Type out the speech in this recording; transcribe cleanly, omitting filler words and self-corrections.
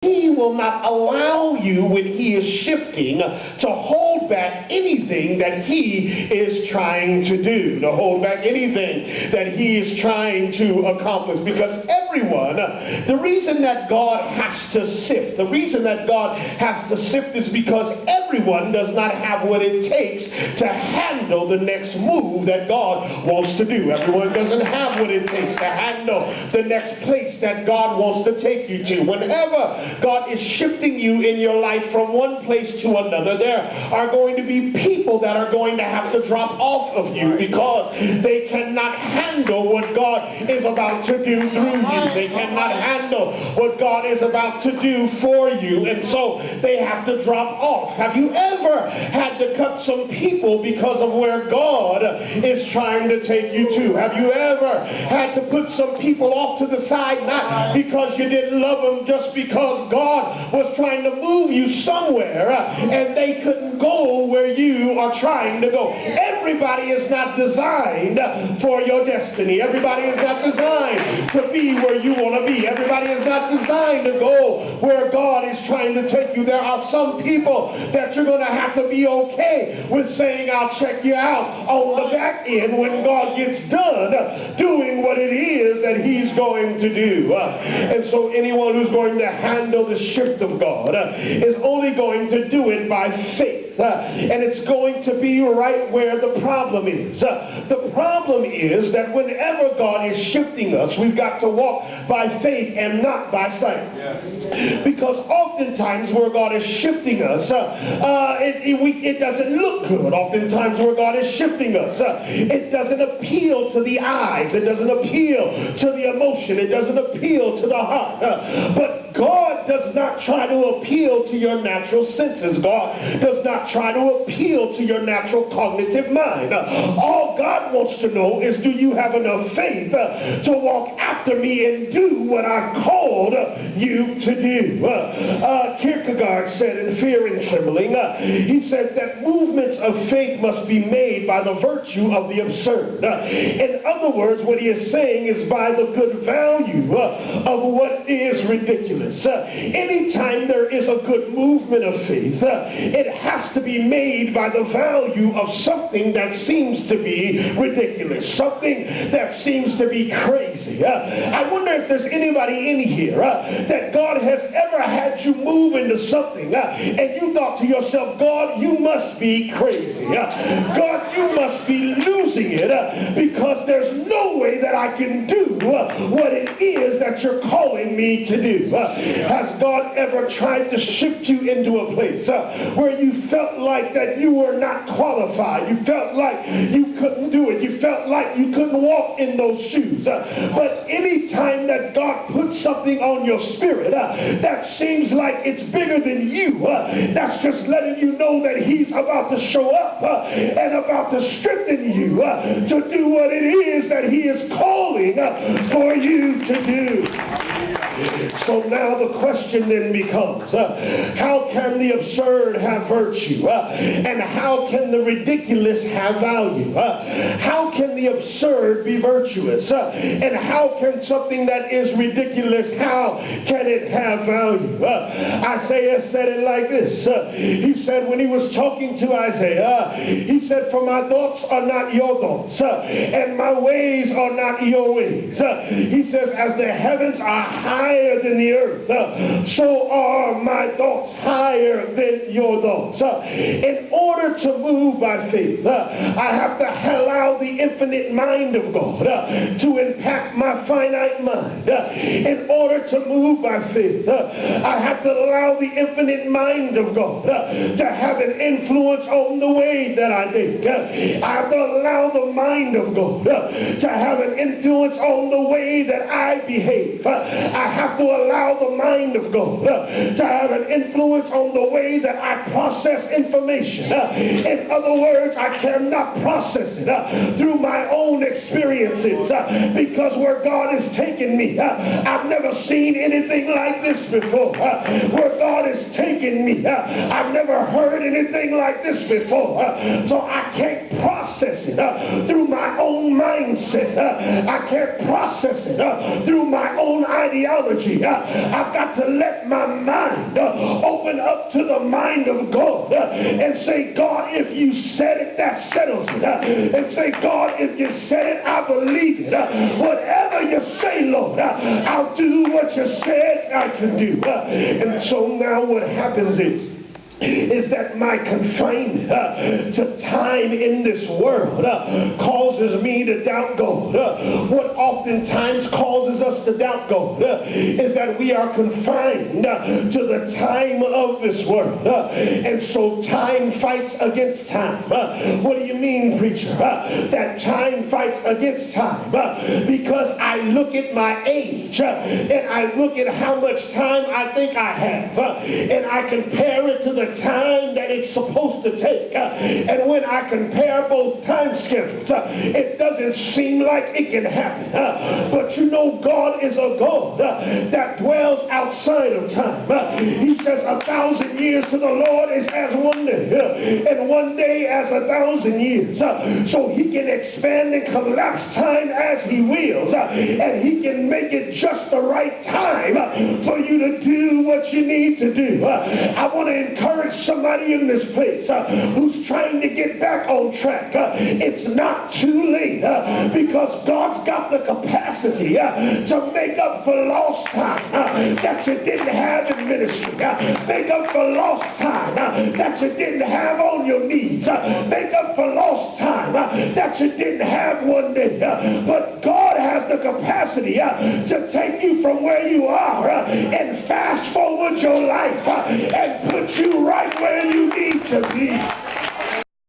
He will not allow you, when he is shifting, to hold back anything that he is trying to do, to hold back anything that he is trying to accomplish. Because everyone, the reason that God has to sift, is because everyone does not have what it takes to handle the next move that God wants to do. Everyone doesn't have what it takes to handle the next place that God wants to take you to. Whenever God is shifting you in your life from one place to another, there are going to be people that are going to have to drop off of you because they cannot handle what God is about to do through you. They cannot handle what God is about to do for you, and so they have to drop off. Have you ever had to cut some people because of where God is trying to take you to? Have you ever had to put some people off to the side, not because you didn't love them, just because God was trying to move you somewhere and they couldn't go where you are trying to go? Everybody is not designed for your destiny. Everybody is not designed to be where you want to be. Everybody is not designed to go where God is trying to take you. There are some people that you're going to have to be okay with saying, I'll check you out on the back end when God gets done doing what it is that he's going to do. And so anyone who's going to handle the shift of God is only going to do it by faith. And it's going to be right where the problem is. The problem is that whenever God is shifting us, we've got to walk by faith and not by sight. Yes. Because oftentimes where God is shifting us, it doesn't look good. Oftentimes where God is shifting us, it doesn't appeal to the eyes. It doesn't appeal to the emotion. It doesn't appeal to the heart. But God does not try to appeal to your natural senses. God does not try to appeal to your natural cognitive mind. All God wants to know is, do you have enough faith to walk after me and do what I called you to do? Kierkegaard said in Fear and Trembling, he said that movements of faith must be made by the virtue of the absurd. In other words, what he is saying is by the good value of what is ridiculous. Anytime there is a good movement of faith, it has to be made by the value of something that seems to be ridiculous, something that seems to be crazy. I wonder if there's anybody in here that God has ever had you move into something and you thought to yourself, God, you must be crazy. God, you must be losing it because there's no way that I can do what it is that you're calling me to do. Has God ever tried to shift you into a place where you felt like that you were not qualified? You felt like you couldn't do it. You felt like you couldn't walk in those shoes. But any time that God puts something on your spirit that seems like it's bigger than you, that's just letting you know that he's about to show up and about to strengthen you to do what it is that he is calling for you to do. So now the question then becomes, how can the absurd have virtue? And how can the ridiculous have value? How can the absurd be virtuous? And how can something that is ridiculous, how can it have value? Isaiah said it like this. He said when he was talking to Isaiah, he said, for my thoughts are not your thoughts, and my ways are not your ways. He says, as the heavens are higher than the earth, so are my thoughts higher than your thoughts. In order to move by faith, I have to allow the infinite mind of God to impact my finite mind. In order to move by faith, I have to allow the infinite mind of God to have an influence on the way that I think. I have to allow the mind of God to have an influence on the way that I behave. I have to allow the mind of God to have an influence on the way that I process information. revelation. In other words, I cannot process it through my own experiences because where God has taken me, I've never seen anything like this before. Where God has taken me, I've never heard anything like this before. So I can't process it through my own mindset. I can't process it through my own ideology. I've got to let my mind open up to the mind of God and say, God, if you said it, that settles it. And say, God, if you said it, I believe it. Whatever you say, Lord, I'll do what you said I can do. And so now what happens is that my confinement to time in this world causes me to doubt God. What oftentimes causes us to doubt God is that we are confined to the time of this world. And so time fights against time. What do you mean, preacher? That time fights against time because I look at my age and I look at how much time I think I have and I compare it to the time that it's supposed to take. And when I compare both time schedules, it doesn't seem like it can happen. But you know, God is a God that dwells outside of time. He says 1,000 years to the Lord is as one day, and one day as 1,000 years. So he can expand and collapse time as he wills, and he can make it just the right time for you to do what you need to do. I want to encourage somebody in this place who's trying to get back on track. It's not too late because God's got the capacity to make up for lost time that you didn't have in ministry. Make up for lost time that you didn't have on your knees. Make up for lost time that you didn't have one day. But God has the capacity to take you from where you are and fast forward your life and put you right where you need to be.